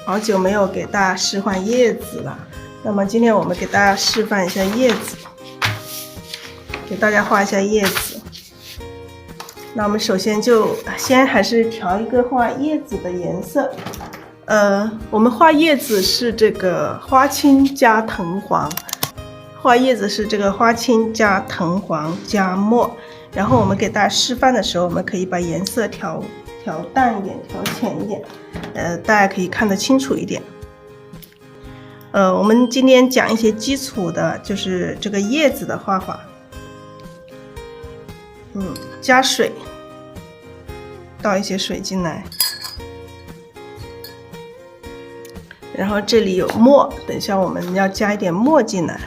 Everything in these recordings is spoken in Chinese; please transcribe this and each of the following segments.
好久没有给大家示范叶子了，那么今天我们给大家示范一下叶子，给大家画一下叶子。那我们首先还是调一个画叶子的颜色。我们画叶子是这个花青加藤黄，画叶子是这个花青加藤黄加墨。然后我们给大家示范的时候，我们可以把颜色调淡一点，调浅一点，大家可以看得清楚一点。我们今天讲一些基础的，就是这个叶子的画法。加水，倒一些水进来，然后这里有墨，等一下我们要加一点墨进来。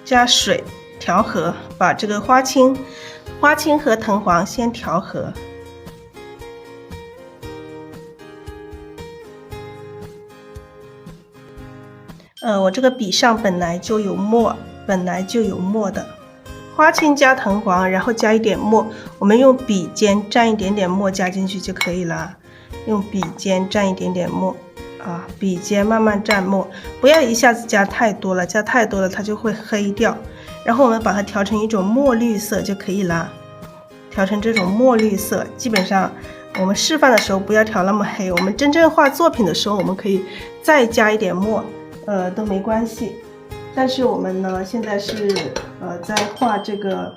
加水调和，把这个花青和藤黄先调和。我这个笔上本来就有墨的，花青加藤黄，然后加一点墨，我们用笔尖蘸一点点墨加进去就可以了。用笔尖蘸一点点墨。笔尖慢慢蘸墨，不要一下子加太多了，加太多了它就会黑掉。然后我们把它调成一种墨绿色就可以了，调成这种墨绿色。基本上我们示范的时候不要调那么黑，我们真正画作品的时候我们可以再加一点墨，都没关系。但是我们呢现在是在画这个，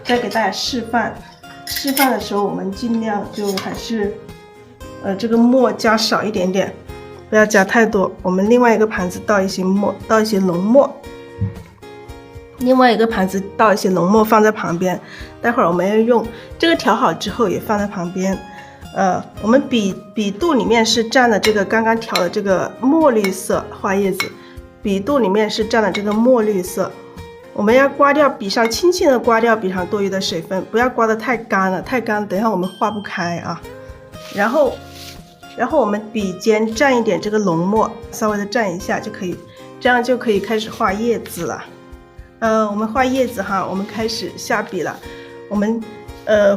在给大家示范的时候，我们尽量就还是这个墨加少一点点，不要加太多。我们另外一个盘子倒一些墨，倒一些浓墨，另外一个盘子倒一些浓墨放在旁边，待会儿我们要用这个调好之后也放在旁边。我们笔肚里面是蘸了这个刚刚调的这个墨绿色，画叶子笔肚里面是蘸了这个墨绿色。我们要刮掉笔上，轻轻的刮掉笔上多余的水分，不要刮得太干了，等一下我们画不开啊。然后我们笔尖蘸一点这个浓墨，稍微的蘸一下就可以，这样就可以开始画叶子了。我们画叶子哈，我们开始下笔了。我们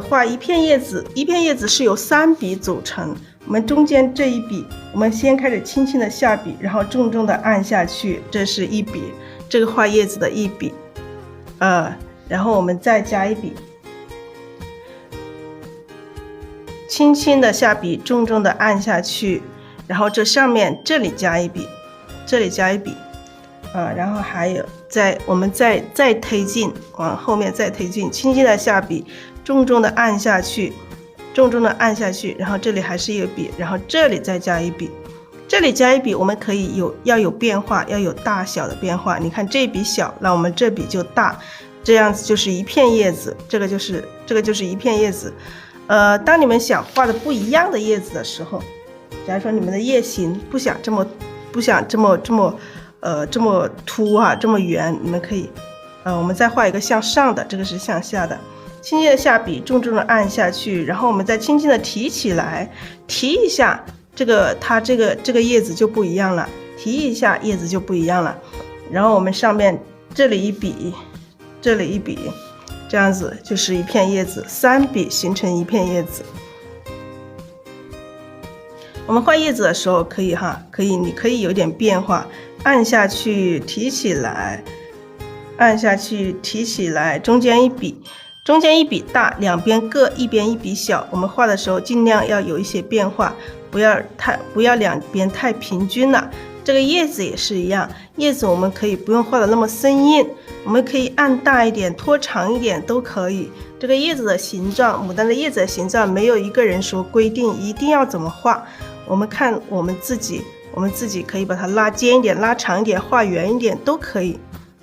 画一片叶子，一片叶子是由3笔组成。我们中间这一笔，我们先开始轻轻的下笔，然后重重的按下去，这是一笔，这个画叶子的一笔。然后我们再加一笔，轻轻的下笔，重重的按下去，然后这上面这里加一笔，这里加一笔，然后还有我们再推进，往后面再推进，轻轻的下笔，重重的按下去，然后这里还是一个笔，然后这里再加一笔，这里加一笔，我们可以要有变化，要有大小的变化。你看这笔小，那我们这笔就大，这样子就是一片叶子，这个就是一片叶子。当你们想画的不一样的叶子的时候，假如说你们的叶形不想这么凸啊，这么圆，你们可以我们再画一个向上的，这个是向下的，轻轻的下笔，重重的按下去，然后我们再轻轻的提起来，提一下，它这个叶子就不一样了，提一下叶子就不一样了。然后我们上面这里一笔，这里一笔，这样子就是一片叶子，3笔形成一片叶子。我们画叶子的时候你可以有点变化，按下去提起来，按下去提起来，中间一笔大，两边各一边一笔小。我们画的时候尽量要有一些变化，不要两边太平均了。这个叶子也是一样，叶子我们可以不用画的那么生硬，我们可以按大一点，拖长一点都可以。这个叶子的形状，牡丹的叶子的形状，没有一个人说规定一定要怎么画，我们看我们自己可以把它拉尖一点，拉长一点，画圆一点都可以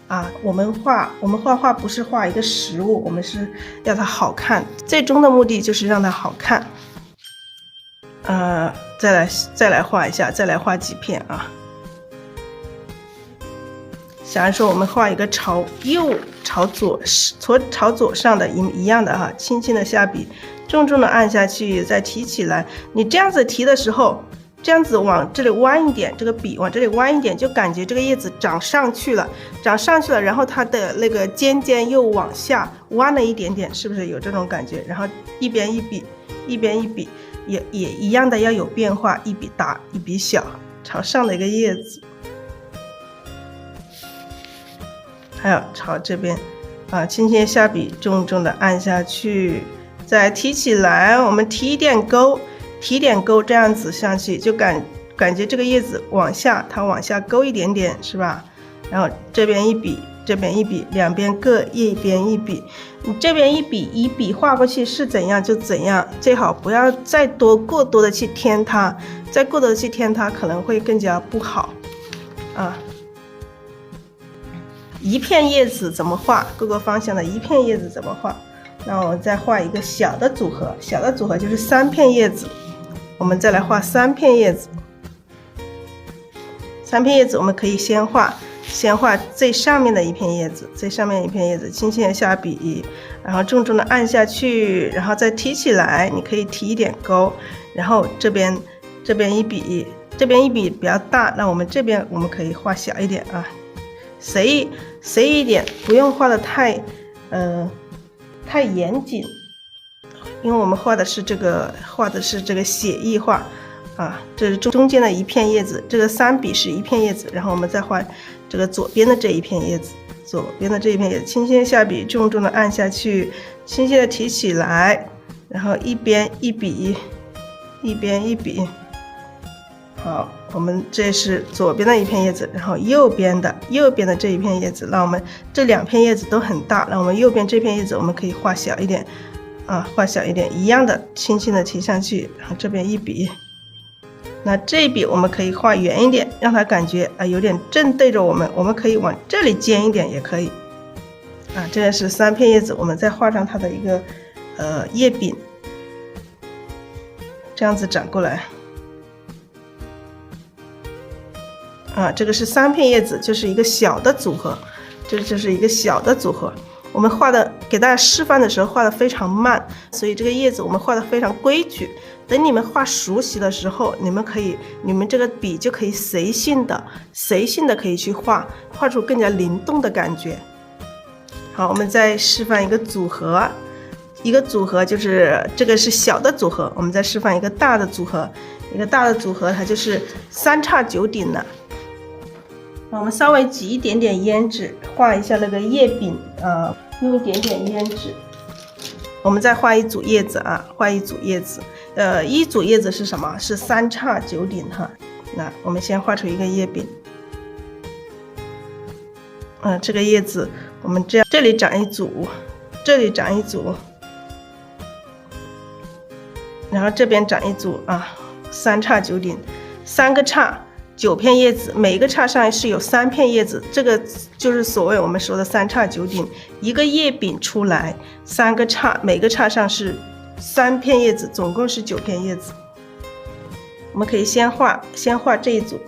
啊。我们画画不是画一个实物，我们是要它好看，最终的目的就是让它好看。再来画一下，再来画几片啊。假如说我们画一个朝右朝左上的一样的哈，轻轻的下笔，重重的按下去，再提起来。你这样子提的时候，这样子往这里弯一点，这个笔往这里弯一点，就感觉这个叶子长上去了，然后它的那个尖尖又往下弯了一点点，是不是有这种感觉？然后一边一笔，一边一笔，也一样的要有变化，一笔大一笔小，朝上的一个叶子，还有朝这边啊，轻轻下笔，重重的按下去，再提起来，我们提一点钩，这样子上去就感觉这个叶子往下，它往下勾一点点，是吧？然后这边一笔，这边一笔，两边各一边一笔。你这边一笔，一笔画过去是怎样就怎样，最好不要再过多的去添它，再过多的去添它可能会更加不好啊。一片叶子怎么画？各个方向的一片叶子怎么画？那我们再画一个小的组合，小的组合就是3片叶子。我们再来画3片叶子。3片叶子我们可以先画最上面的一片叶子，轻轻的下笔，然后重重的按下去，然后再提起来，你可以提一点钩，然后这边一笔，比较大，那我们这边我们可以画小一点啊，随意一点，不用画的太严谨，因为我们画的是这个写意画啊，这是中间的一片叶子，这个3笔是一片叶子，然后我们再画这个左边的这一片叶子，轻轻下笔，重重的按下去，轻轻的提起来，然后一边一笔，好，我们这是左边的一片叶子，然后右边的这一片叶子，那我们这2片叶子都很大，那我们右边这片叶子我们可以画小一点啊，一样的，轻轻的提上去，然后这边一笔。那这一笔我们可以画圆一点，让它感觉有点正对着我们，我们可以往这里尖一点也可以啊。这是3片叶子，我们再画上它的一个叶柄，这样子转过来啊。这个是3片叶子，就是一个小的组合，这就是一个小的组合。我们画的给大家示范的时候画的非常慢，所以这个叶子我们画的非常规矩。等你们画熟悉的时候，你们这个笔就可以随性的可以去画出更加灵动的感觉。好，我们再示范一个组合，就是这个是小的组合，我们再示范一个大的组合，它就是3叉9顶的。我们稍微挤一点点胭脂，画一下那个叶柄用一点点胭脂。我们再画一组叶子啊，一组叶子是什么？是3叉9顶哈。那我们先画出一个叶柄，这个叶子我们这里长一组，然后这边长一组啊，3叉9顶，3个叉9片叶子，每一个叉上是有3片叶子，这个就是所谓我们说的3叉9顶，一个叶柄出来，3个叉，每个叉上是3片叶子，总共是9片叶子。我们可以先画这一组，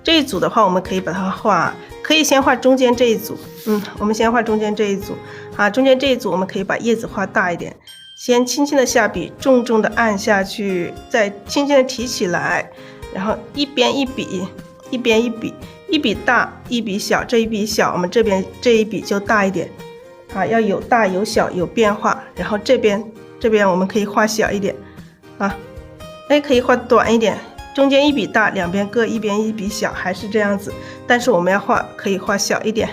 这一组的话，我们可以把它可以先画中间这一组，我们先画中间这一组啊，中间这一组我们可以把叶子画大一点，先轻轻的下笔，重重的按下去，再轻轻的提起来，然后一边一笔，一笔大一笔小，这一笔小，我们这边这一笔就大一点啊，要有大有小有变化，然后这边我们可以画小一点啊，可以画短一点，中间一笔大，两边各一边一笔小，还是这样子，但是我们可以画小一点，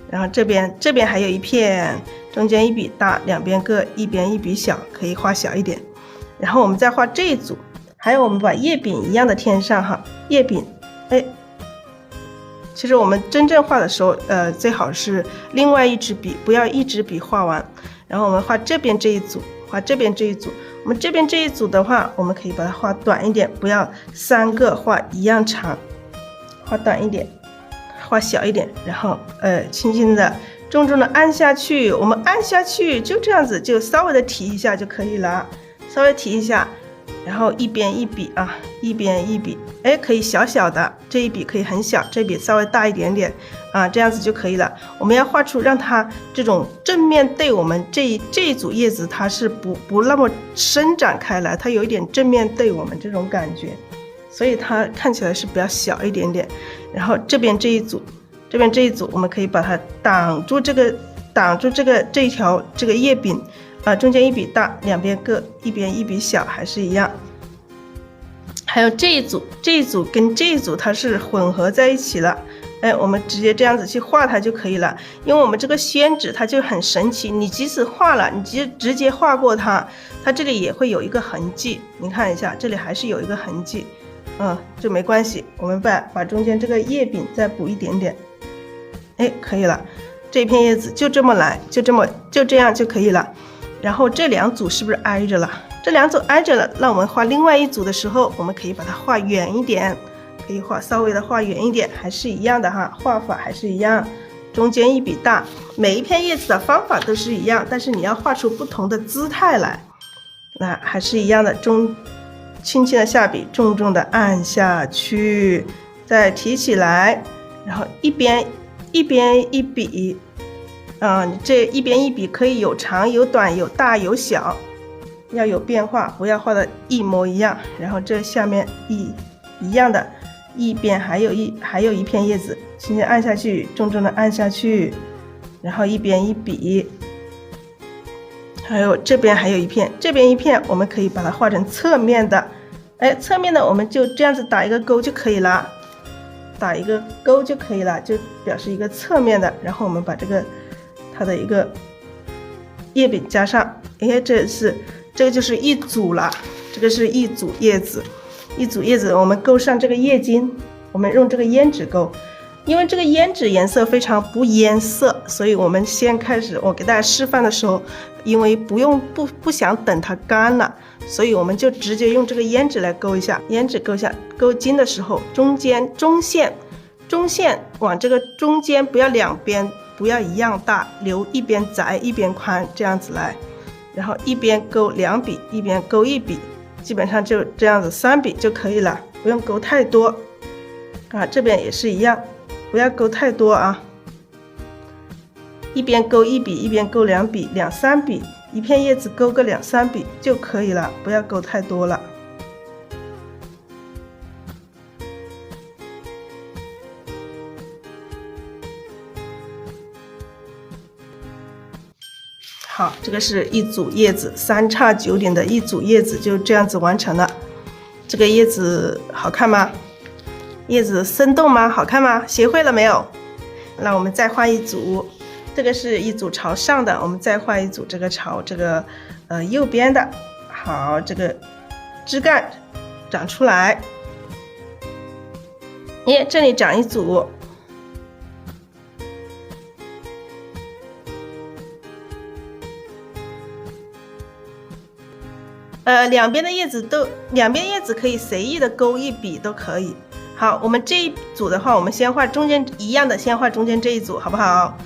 然后这边还有一片，中间一笔大，两边各一边一笔小，可以画小一点，然后我们再画这一组，还有我们把叶柄一样的添上哈，叶柄，其实我们真正画的时候，最好是另外一支笔，不要一支笔画完。然后我们画这边这一组，我们这边这一组的话，我们可以把它画短一点，不要3个画一样长，画短一点，画小一点，然后轻轻的、重重的按下去。我们按下去就这样子，就稍微的提一下就可以了，稍微提一下。然后一边一笔啊，一边一笔，可以小小的，这一笔可以很小，这一笔稍微大一点点啊，这样子就可以了。我们要画出让它这种正面对我们这一组叶子，它是不那么伸展开来，它有一点正面对我们这种感觉，所以它看起来是比较小一点点。然后这边这一组，我们可以把它挡住这一条叶柄。中间一笔大，两边各一边一笔小，还是一样。还有这一组跟这一组它是混合在一起了，我们直接这样子去画它就可以了。因为我们这个宣纸它就很神奇，你即使画了，你直接画过它，它这里也会有一个痕迹，你看一下，这里还是有一个痕迹，这没关系，我们把中间这个叶柄再补一点点，可以了。这片叶子就这么来，就这样就可以了。然后这两组是不是挨着了？这两组挨着了，那我们画另外一组的时候，我们可以把它画圆一点，可以稍微的画圆一点，还是一样的哈，画法还是一样，中间一笔大。每一片叶子的方法都是一样，但是你要画出不同的姿态来。那还是一样的，轻轻的下笔，重重的按下去，再提起来，然后一边一笔，你这一边一笔可以有长有短有大有小，要有变化，不要画的一模一样。然后这下面一样的，一边还有一片叶子，轻轻按下去，重重的按下去，然后一边一笔。还有这边还有一片，这边一片我们可以把它画成侧面的，侧面的我们就这样子打一个勾就可以了，打一个勾就可以了，就表示一个侧面的。然后我们把它的一个叶柄加上，这个就是一组了，这个是一组叶子，我们勾上这个叶筋，我们用这个胭脂勾。因为这个胭脂颜色非常不烟色，所以我们先开始，我给大家示范的时候，因为不想等它干了，所以我们就直接用这个胭脂来勾一下。胭脂勾一下，勾筋的时候，中线往这个中间，不要两边不要一样大，留一边窄一边宽，这样子来，然后一边勾两笔，一边勾一笔，基本上就这样子3笔就可以了，不用勾太多这边也是一样，不要勾太多啊，一边勾一笔，一边勾2笔，2、3笔，一片叶子勾个2、3笔就可以了，不要勾太多了。好，这个是一组叶子，3叉9点的一组叶子就这样子完成了。这个叶子好看吗？叶子生动吗？好看吗？学会了没有？那我们再画一组，这个是一组朝上的，我们再画一组这个朝右边的。好，这个枝干长出来，这里长一组。两边叶子可以随意的勾一笔都可以。好，我们这一组的话，我们先画中间一样的，先画中间这一组，好不好？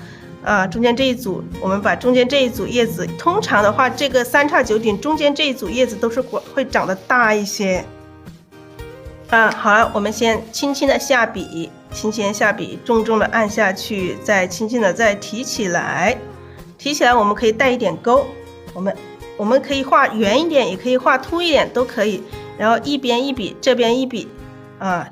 中间这一组，我们把中间这一组叶子，通常的话，这个3叉9点中间这一组叶子都是会长得大一些。好了，我们先轻轻的下笔，重重的按下去，再轻轻的再提起来，我们可以带一点勾，我们可以画圆一点，也可以画凸一点，都可以。然后一边一笔，这边一笔，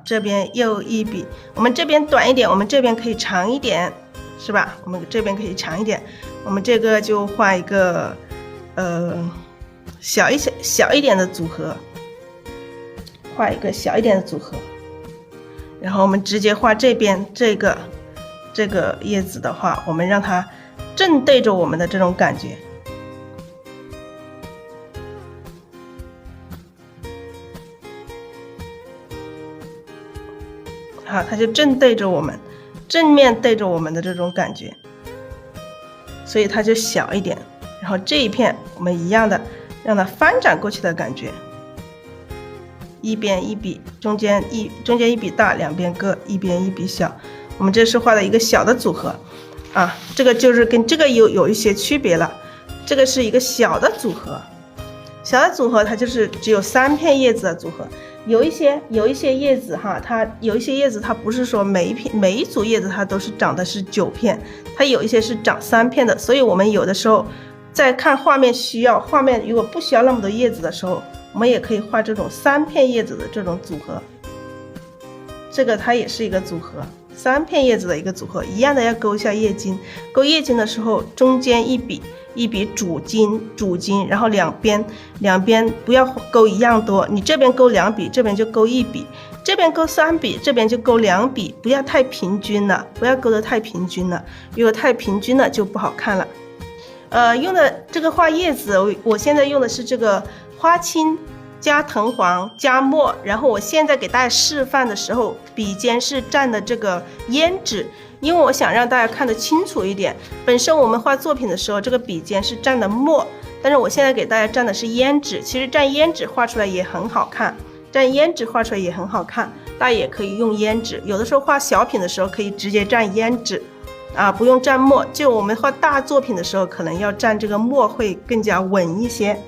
这边又一笔。我们这边短一点，我们这边可以长一点，是吧？我们这边可以长一点。我们这个就画一个小一点的组合，画一个小一点的组合。然后我们直接画这边这个叶子的话，我们让它正对着我们的这种感觉。好，它就正对着我们，正面对着我们的这种感觉，所以它就小一点。然后这一片我们一样的，让它翻展过去的感觉，一边一笔，中间一笔大，两边各一边一笔小。我们这是画的一个小的组合这个就是跟这个有一些区别了。这个是一个小的组合，它就是只有3片叶子的组合。有一些叶子它不是说每一组叶子它都是长的是9片，它有一些是长3片的。所以我们有的时候在看画面如果不需要那么多叶子的时候，我们也可以画这种3片叶子的这种组合。这个它也是一个组合3片叶子的一个组合，一样的要勾一下叶筋。勾叶筋的时候，中间一笔主筋，然后两边不要勾一样多，你这边勾2笔，这边就勾1笔，这边勾3笔，这边就勾2笔，不要太平均了，不要勾得太平均了，如果太平均了就不好看了。用的这个画叶子，我现在用的是这个花青加藤黄加墨，然后我现在给大家示范的时候，笔尖是蘸的这个胭脂，因为我想让大家看得清楚一点。本身我们画作品的时候，这个笔尖是蘸的墨，但是我现在给大家蘸的是胭脂。其实蘸胭脂画出来也很好看，蘸胭脂画出来也很好看，大家也可以用胭脂。有的时候画小品的时候可以直接蘸胭脂。不用蘸墨，就我们画大作品的时候，可能要蘸这个墨会更加稳一些。